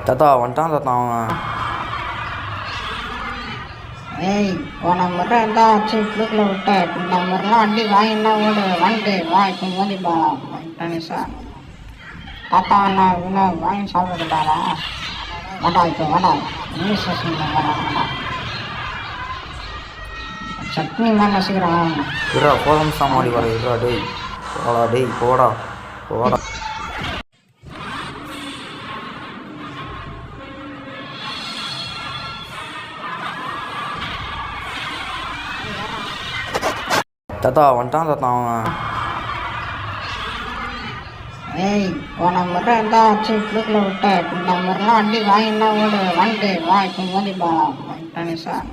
தாத்தா வந்துட்டான் தாத்தா அவன். ஏய் போன முறை இருந்தா வச்சு குழுக்கில் விட்ட இந்த முறைலாம் வண்டி வாங்கினா ஓடு வாங்கிட்டு வா இப்போ மோதி போகலாம் சார். தாத்தா அண்ணா இவ்வளோ வாங்கி சாப்பிட்டுட்டாரா? வாடா இப்போ வாடா இங்கிலீஷ் ஸ்டேஷன் வாடா. சட்னி மேலே நசிக்கிறான். இருடா போதும் சாமாடி வர இருடா. டேய் போடா டேய் போடா போடா. தாத்தா வந்துட்டான் தாத்தா அவன். ஏய் போன முறை இருந்தா வச்சு குழுக்கில் விட்ட இந்த முறைலாம் வண்டி வாங்கினா ஓடு வாங்கிட்டு வா இப்போ மோதி போகலாம் சார்.